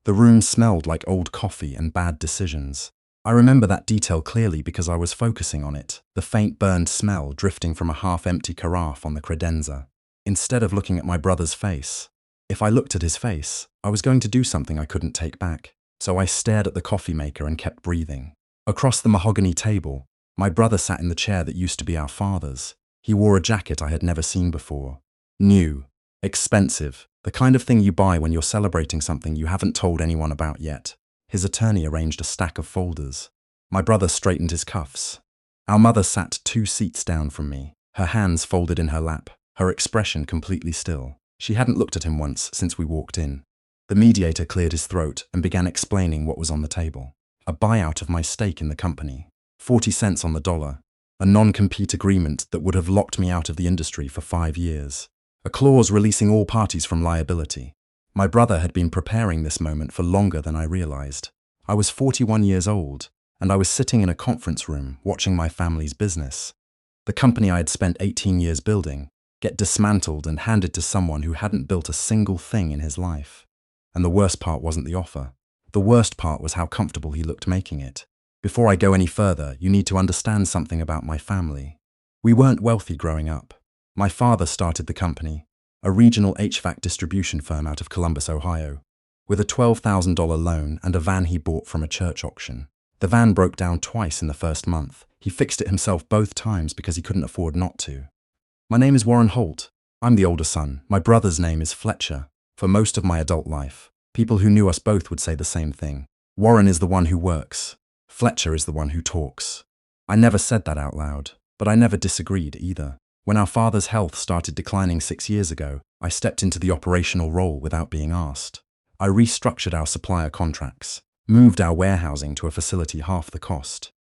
The room smelled like old coffee and bad decisions. I remember that detail clearly because I was focusing on it, the faint burned smell drifting from a half-empty carafe on the credenza. Instead of looking at my brother's face, if I looked at his face, I was going to do something I couldn't take back. So I stared at the coffee maker and kept breathing. Across the mahogany table, my brother sat in the chair that used to be our father's. He wore a jacket I had never seen before. New, expensive, the kind of thing you buy when you're celebrating something you haven't told anyone about yet. His attorney arranged a stack of folders. My brother straightened his cuffs. Our mother sat 2 seats down from me, her hands folded in her lap, her expression completely still. She hadn't looked at him once since we walked in. The mediator cleared his throat and began explaining what was on the table. A buyout of my stake in the company, 40 cents on the dollar, a non-compete agreement that would have locked me out of the industry for 5 years, a clause releasing all parties from liability. My brother had been preparing this moment for longer than I realized. I was 41 years old, and I was sitting in a conference room watching my family's business, the company I had spent 18 years building, get dismantled and handed to someone who hadn't built a single thing in his life. And the worst part wasn't the offer. The worst part was how comfortable he looked making it. Before I go any further, you need to understand something about my family. We weren't wealthy growing up. My father started the company, a regional HVAC distribution firm out of Columbus, Ohio, with a $12,000 loan and a van he bought from a church auction. The van broke down twice in the first month. He fixed it himself both times because he couldn't afford not to. My name is Warren Holt. I'm the older son. My brother's name is Fletcher. For most of my adult life, people who knew us both would say the same thing. Warren is the one who works. Fletcher is the one who talks. I never said that out loud, but I never disagreed either. When our father's health started declining 6 years ago, I stepped into the operational role without being asked. I restructured our supplier contracts, moved our warehousing to a facility half the cost,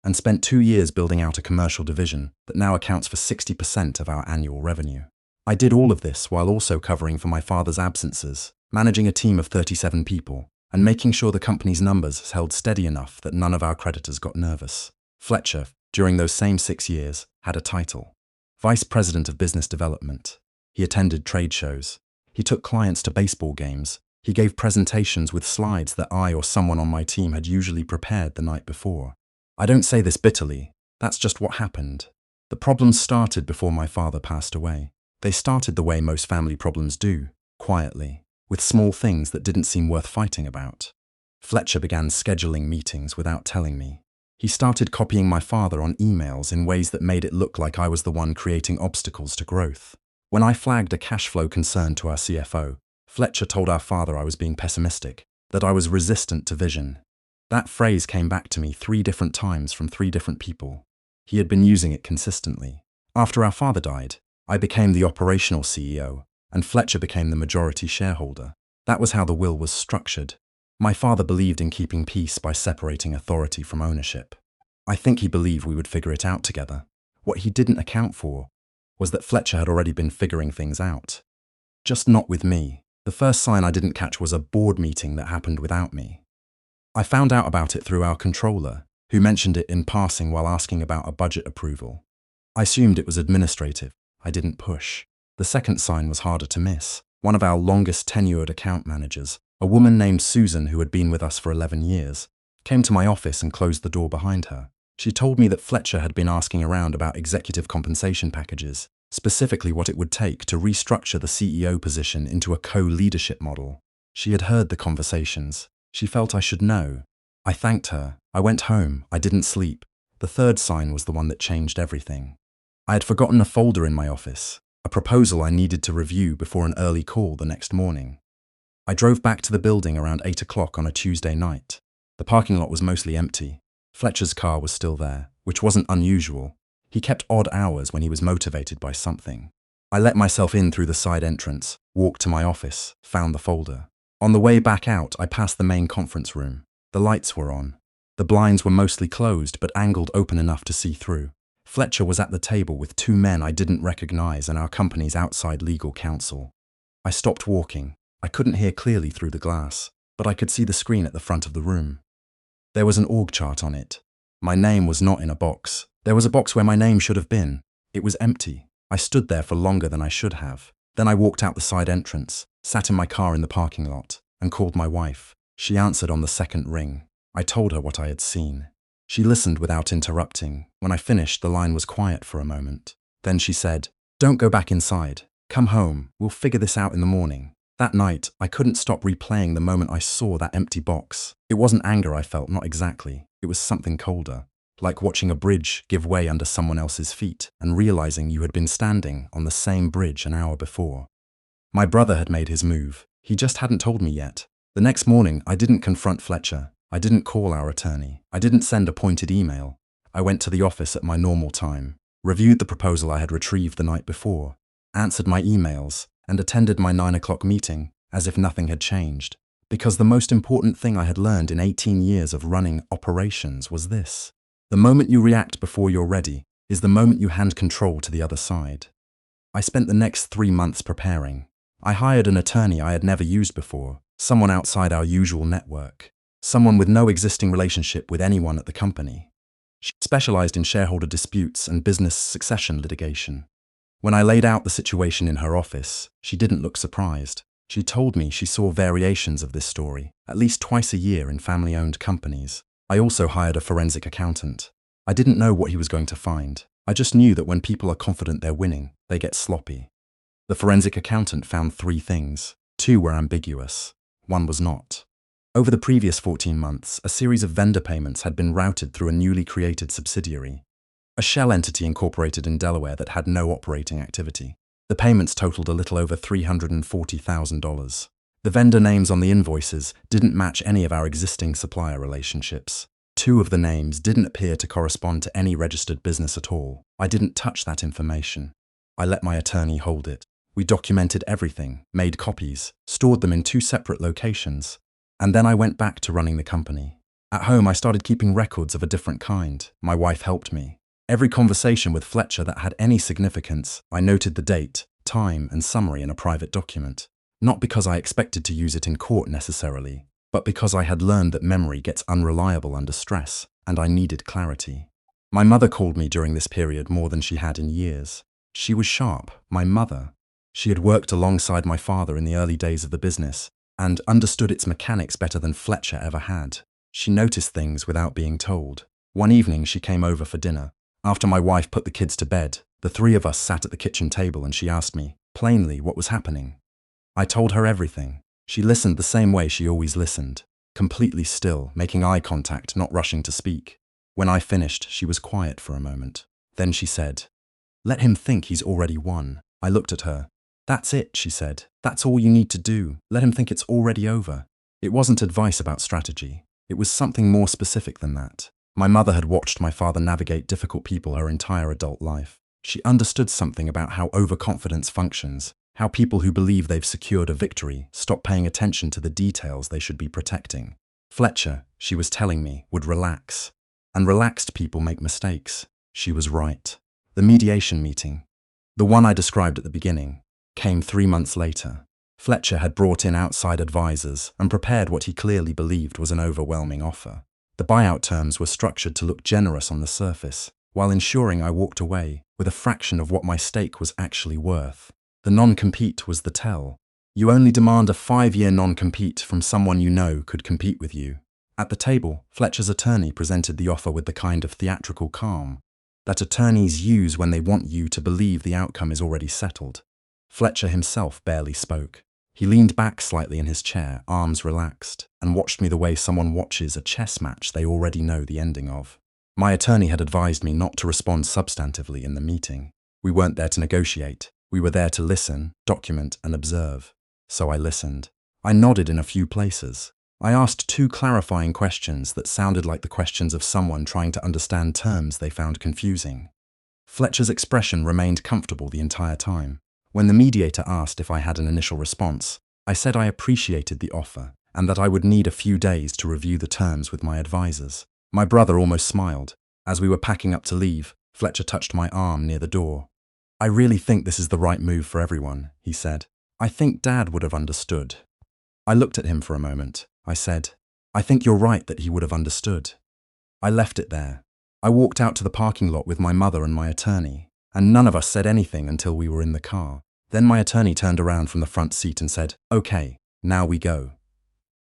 and spent 2 years building out a commercial division that now accounts for 60% of our annual revenue. I did all of this while also covering for my father's absences, managing a team of 37 people, and making sure the company's numbers held steady enough that none of our creditors got nervous. Fletcher, during those same 6 years, had a title: Vice President of Business Development. He attended trade shows. He took clients to baseball games. He gave presentations with slides that I or someone on my team had usually prepared the night before. I don't say this bitterly. That's just what happened. The problems started before my father passed away. They started the way most family problems do, quietly, with small things that didn't seem worth fighting about. Fletcher began scheduling meetings without telling me. He started copying my father on emails in ways that made it look like I was the one creating obstacles to growth. When I flagged a cash flow concern to our CFO, Fletcher told our father I was being pessimistic, that I was resistant to vision. That phrase came back to me 3 different times from 3 different people. He had been using it consistently. After our father died, I became the operational CEO, and Fletcher became the majority shareholder. That was how the will was structured. My father believed in keeping peace by separating authority from ownership. I think he believed we would figure it out together. What he didn't account for was that Fletcher had already been figuring things out. Just not with me. The first sign I didn't catch was a board meeting that happened without me. I found out about it through our controller, who mentioned it in passing while asking about a budget approval. I assumed it was administrative. I didn't push. The second sign was harder to miss. One of our longest tenured account managers, a woman named Susan who had been with us for 11 years, came to my office and closed the door behind her. She told me that Fletcher had been asking around about executive compensation packages, specifically what it would take to restructure the CEO position into a co-leadership model. She had heard the conversations. She felt I should know. I thanked her. I went home. I didn't sleep. The third sign was the one that changed everything. I had forgotten a folder in my office, a proposal I needed to review before an early call the next morning. I drove back to the building around 8 o'clock on a Tuesday night. The parking lot was mostly empty. Fletcher's car was still there, which wasn't unusual. He kept odd hours when he was motivated by something. I let myself in through the side entrance, walked to my office, found the folder. On the way back out, I passed the main conference room. The lights were on. The blinds were mostly closed but angled open enough to see through. Fletcher was at the table with 2 men I didn't recognize and our company's outside legal counsel. I stopped walking. I couldn't hear clearly through the glass, but I could see the screen at the front of the room. There was an org chart on it. My name was not in a box. There was a box where my name should have been. It was empty. I stood there for longer than I should have. Then I walked out the side entrance, sat in my car in the parking lot, and called my wife. She answered on the second ring. I told her what I had seen. She listened without interrupting. When I finished, the line was quiet for a moment. Then she said, "Don't go back inside. Come home. We'll figure this out in the morning." That night, I couldn't stop replaying the moment I saw that empty box. It wasn't anger I felt, not exactly. It was something colder. Like watching a bridge give way under someone else's feet and realizing you had been standing on the same bridge an hour before. My brother had made his move. He just hadn't told me yet. The next morning, I didn't confront Fletcher. I didn't call our attorney. I didn't send a pointed email. I went to the office at my normal time, reviewed the proposal I had retrieved the night before, answered my emails, and attended my 9 o'clock meeting as if nothing had changed. Because the most important thing I had learned in 18 years of running operations was this: the moment you react before you're ready is the moment you hand control to the other side. I spent the next 3 months preparing. I hired an attorney I had never used before, someone outside our usual network, someone with no existing relationship with anyone at the company. She specialized in shareholder disputes and business succession litigation. When I laid out the situation in her office, she didn't look surprised. She told me she saw variations of this story, at least twice a year in family-owned companies. I also hired a forensic accountant. I didn't know what he was going to find. I just knew that when people are confident they're winning, they get sloppy. The forensic accountant found 3 things. 2 were ambiguous. 1 was not. Over the previous 14 months, a series of vendor payments had been routed through a newly created subsidiary, a shell entity incorporated in Delaware that had no operating activity. The payments totaled a little over $340,000. The vendor names on the invoices didn't match any of our existing supplier relationships. 2 of the names didn't appear to correspond to any registered business at all. I didn't touch that information. I let my attorney hold it. We documented everything, made copies, stored them in 2 separate locations, and then I went back to running the company. At home, I started keeping records of a different kind. My wife helped me. Every conversation with Fletcher that had any significance, I noted the date, time, and summary in a private document. Not because I expected to use it in court necessarily, but because I had learned that memory gets unreliable under stress, and I needed clarity. My mother called me during this period more than she had in years. She was sharp, my mother. She had worked alongside my father in the early days of the business, and understood its mechanics better than Fletcher ever had. She noticed things without being told. One evening, she came over for dinner. After my wife put the kids to bed, the 3 of us sat at the kitchen table and she asked me, plainly, what was happening. I told her everything. She listened the same way she always listened, completely still, making eye contact, not rushing to speak. When I finished, she was quiet for a moment. Then she said, "Let him think he's already won." I looked at her. "That's it," she said. "That's all you need to do. Let him think it's already over." It wasn't advice about strategy. It was something more specific than that. My mother had watched my father navigate difficult people her entire adult life. She understood something about how overconfidence functions, how people who believe they've secured a victory stop paying attention to the details they should be protecting. Fletcher, she was telling me, would relax. And relaxed people make mistakes. She was right. The mediation meeting, the one I described at the beginning, came 3 months later. Fletcher had brought in outside advisors and prepared what he clearly believed was an overwhelming offer. The buyout terms were structured to look generous on the surface, while ensuring I walked away with a fraction of what my stake was actually worth. The non-compete was the tell. You only demand a 5-year non-compete from someone you know could compete with you. At the table, Fletcher's attorney presented the offer with the kind of theatrical calm that attorneys use when they want you to believe the outcome is already settled. Fletcher himself barely spoke. He leaned back slightly in his chair, arms relaxed, and watched me the way someone watches a chess match they already know the ending of. My attorney had advised me not to respond substantively in the meeting. We weren't there to negotiate. We were there to listen, document, and observe. So I listened. I nodded in a few places. I asked 2 clarifying questions that sounded like the questions of someone trying to understand terms they found confusing. Fletcher's expression remained comfortable the entire time. When the mediator asked if I had an initial response, I said I appreciated the offer and that I would need a few days to review the terms with my advisors. My brother almost smiled. As we were packing up to leave, Fletcher touched my arm near the door. "I really think this is the right move for everyone," he said. "I think Dad would have understood." I looked at him for a moment. I said, "I think you're right that he would have understood." I left it there. I walked out to the parking lot with my mother and my attorney, and none of us said anything until we were in the car. Then my attorney turned around from the front seat and said, "Okay, now we go."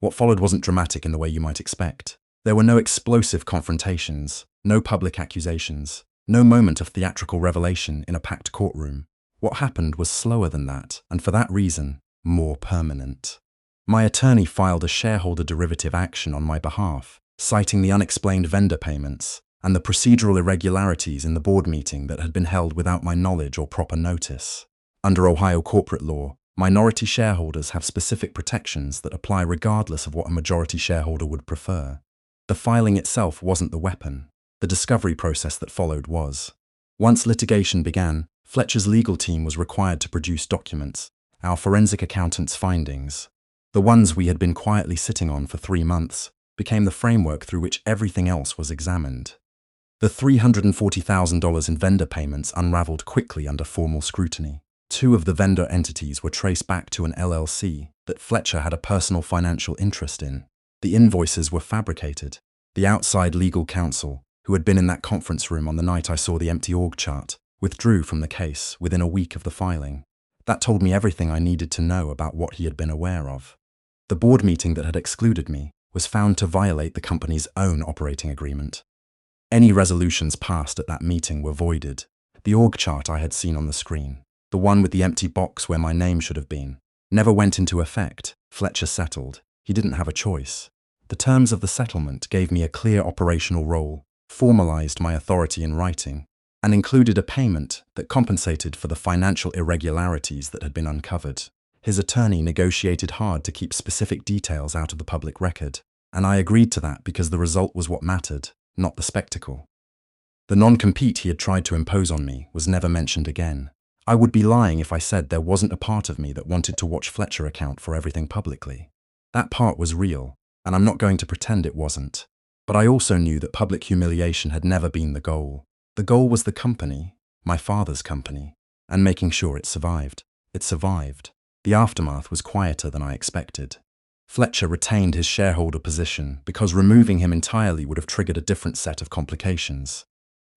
What followed wasn't dramatic in the way you might expect. There were no explosive confrontations, no public accusations, no moment of theatrical revelation in a packed courtroom. What happened was slower than that, and for that reason, more permanent. My attorney filed a shareholder derivative action on my behalf, citing the unexplained vendor payments and the procedural irregularities in the board meeting that had been held without my knowledge or proper notice. Under Ohio corporate law, minority shareholders have specific protections that apply regardless of what a majority shareholder would prefer. The filing itself wasn't the weapon. The discovery process that followed was. Once litigation began, Fletcher's legal team was required to produce documents, our forensic accountant's findings. The ones we had been quietly sitting on for 3 months became the framework through which everything else was examined. The $340,000 in vendor payments unraveled quickly under formal scrutiny. 2 of the vendor entities were traced back to an LLC that Fletcher had a personal financial interest in. The invoices were fabricated. The outside legal counsel, who had been in that conference room on the night I saw the empty org chart, withdrew from the case within a week of the filing. That told me everything I needed to know about what he had been aware of. The board meeting that had excluded me was found to violate the company's own operating agreement. Any resolutions passed at that meeting were voided. The org chart I had seen on the screen, the one with the empty box where my name should have been, never went into effect. Fletcher settled. He didn't have a choice. The terms of the settlement gave me a clear operational role, formalized my authority in writing, and included a payment that compensated for the financial irregularities that had been uncovered. His attorney negotiated hard to keep specific details out of the public record, and I agreed to that because the result was what mattered, not the spectacle. The non-compete he had tried to impose on me was never mentioned again. I would be lying if I said there wasn't a part of me that wanted to watch Fletcher account for everything publicly. That part was real, and I'm not going to pretend it wasn't. But I also knew that public humiliation had never been the goal. The goal was the company, my father's company, and making sure it survived. It survived. The aftermath was quieter than I expected. Fletcher retained his shareholder position because removing him entirely would have triggered a different set of complications.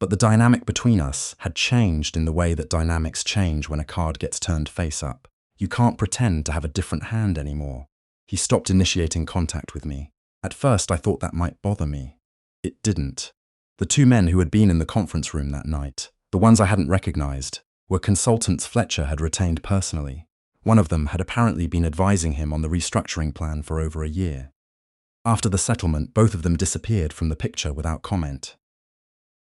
But the dynamic between us had changed in the way that dynamics change when a card gets turned face up. You can't pretend to have a different hand anymore. He stopped initiating contact with me. At first I thought that might bother me. It didn't. The 2 men who had been in the conference room that night, the ones I hadn't recognized, were consultants Fletcher had retained personally. One of them had apparently been advising him on the restructuring plan for over a year. After the settlement, both of them disappeared from the picture without comment.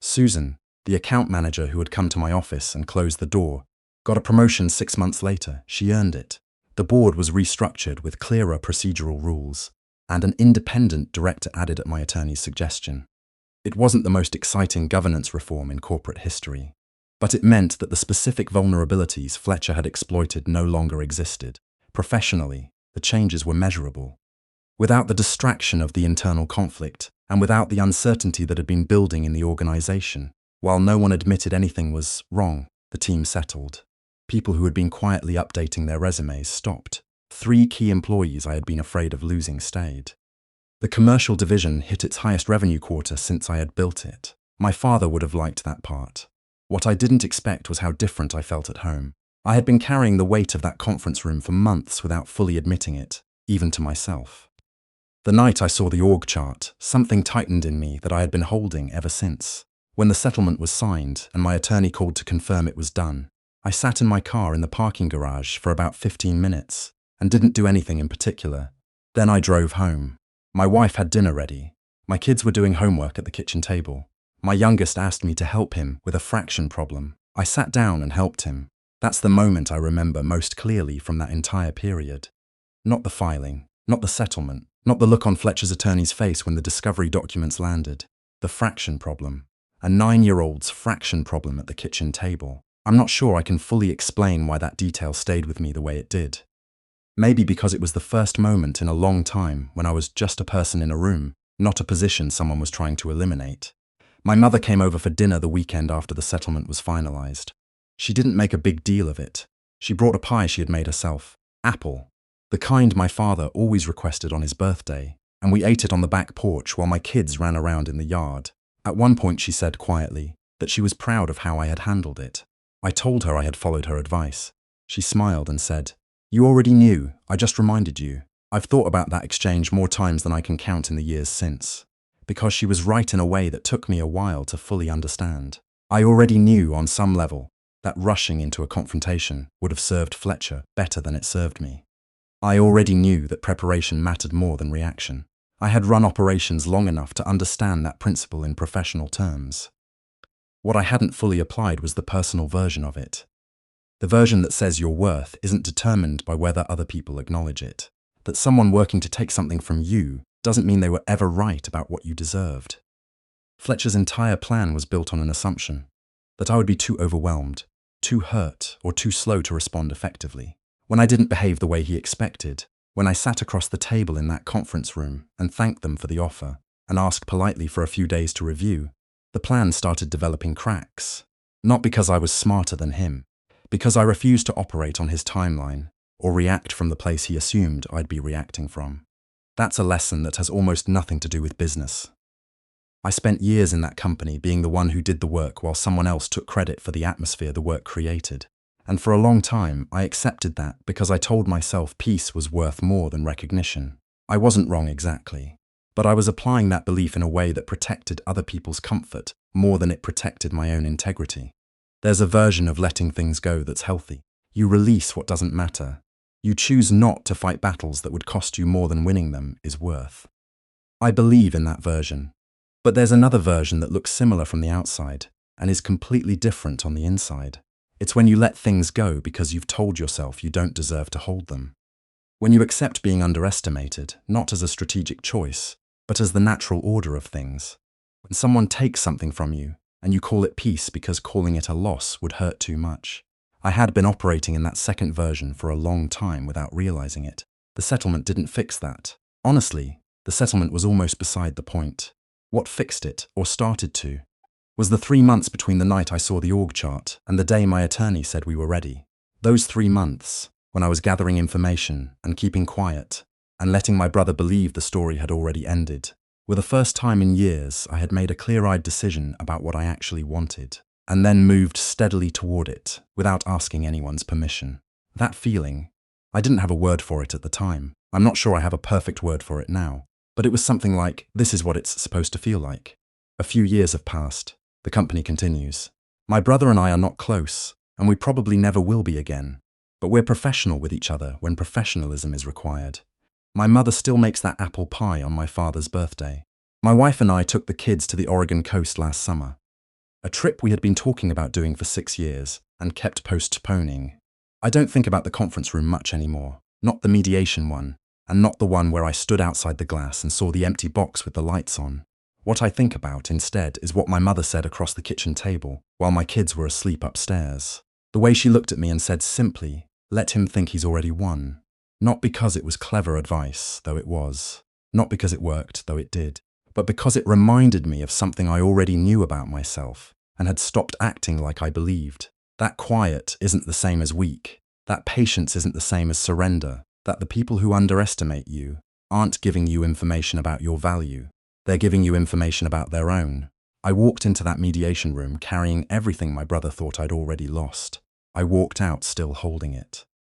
Susan, the account manager who had come to my office and closed the door, got a promotion 6 months later. She earned it. The board was restructured with clearer procedural rules, and an independent director added at my attorney's suggestion. It wasn't the most exciting governance reform in corporate history, but it meant that the specific vulnerabilities Fletcher had exploited no longer existed. Professionally, the changes were measurable. Without the distraction of the internal conflict, and without the uncertainty that had been building in the organization, while no one admitted anything was wrong, the team settled. People who had been quietly updating their resumes stopped. 3 key employees I had been afraid of losing stayed. The commercial division hit its highest revenue quarter since I had built it. My father would have liked that part. What I didn't expect was how different I felt at home. I had been carrying the weight of that conference room for months without fully admitting it, even to myself. The night I saw the org chart, something tightened in me that I had been holding ever since. When the settlement was signed and my attorney called to confirm it was done, I sat in my car in the parking garage for about 15 minutes and didn't do anything in particular. Then I drove home. My wife had dinner ready. My kids were doing homework at the kitchen table. My youngest asked me to help him with a fraction problem. I sat down and helped him. That's the moment I remember most clearly from that entire period. Not the filing, not the settlement, not the look on Fletcher's attorney's face when the discovery documents landed. The fraction problem. A 9-year-old's fraction problem at the kitchen table. I'm not sure I can fully explain why that detail stayed with me the way it did. Maybe because it was the first moment in a long time when I was just a person in a room, not a position someone was trying to eliminate. My mother came over for dinner the weekend after the settlement was finalized. She didn't make a big deal of it. She brought a pie she had made herself. Apple. The kind my father always requested on his birthday, and we ate it on the back porch while my kids ran around in the yard. At one point she said quietly that she was proud of how I had handled it. I told her I had followed her advice. She smiled and said, "You already knew, I just reminded you." I've thought about that exchange more times than I can count in the years since, because she was right in a way that took me a while to fully understand. I already knew on some level that rushing into a confrontation would have served Fletcher better than it served me. I already knew that preparation mattered more than reaction. I had run operations long enough to understand that principle in professional terms. What I hadn't fully applied was the personal version of it. The version that says your worth isn't determined by whether other people acknowledge it. That someone working to take something from you doesn't mean they were ever right about what you deserved. Fletcher's entire plan was built on an assumption that I would be too overwhelmed, too hurt, or too slow to respond effectively. When I didn't behave the way he expected, when I sat across the table in that conference room and thanked them for the offer and asked politely for a few days to review, the plan started developing cracks. Not because I was smarter than him, because I refused to operate on his timeline or react from the place he assumed I'd be reacting from. That's a lesson that has almost nothing to do with business. I spent years in that company being the one who did the work while someone else took credit for the atmosphere the work created. And for a long time, I accepted that because I told myself peace was worth more than recognition. I wasn't wrong exactly, but I was applying that belief in a way that protected other people's comfort more than it protected my own integrity. There's a version of letting things go that's healthy. You release what doesn't matter. You choose not to fight battles that would cost you more than winning them is worth. I believe in that version. But there's another version that looks similar from the outside and is completely different on the inside. It's when you let things go because you've told yourself you don't deserve to hold them. When you accept being underestimated, not as a strategic choice, but as the natural order of things. When someone takes something from you and you call it peace because calling it a loss would hurt too much. I had been operating in that second version for a long time without realizing it. The settlement didn't fix that. Honestly, the settlement was almost beside the point. What fixed it, or started to, was the 3 months between the night I saw the org chart and the day my attorney said we were ready. Those 3 months, when I was gathering information and keeping quiet, and letting my brother believe the story had already ended, were the first time in years I had made a clear-eyed decision about what I actually wanted, and then moved steadily toward it without asking anyone's permission. That feeling, I didn't have a word for it at the time. I'm not sure I have a perfect word for it now, but it was something like, this is what it's supposed to feel like. A few years have passed. The company continues. My brother and I are not close, and we probably never will be again, but we're professional with each other when professionalism is required. My mother still makes that apple pie on my father's birthday. My wife and I took the kids to the Oregon coast last summer, a trip we had been talking about doing for 6 years and kept postponing. I don't think about the conference room much anymore, not the mediation one, and not the one where I stood outside the glass and saw the empty box with the lights on. What I think about instead is what my mother said across the kitchen table while my kids were asleep upstairs. The way she looked at me and said simply, let him think he's already won. Not because it was clever advice, though it was. Not because it worked, though it did. But because it reminded me of something I already knew about myself and had stopped acting like I believed. That quiet isn't the same as weak. That patience isn't the same as surrender. That the people who underestimate you aren't giving you information about your value. They're giving you information about their own. I walked into that mediation room carrying everything my brother thought I'd already lost. I walked out still holding it.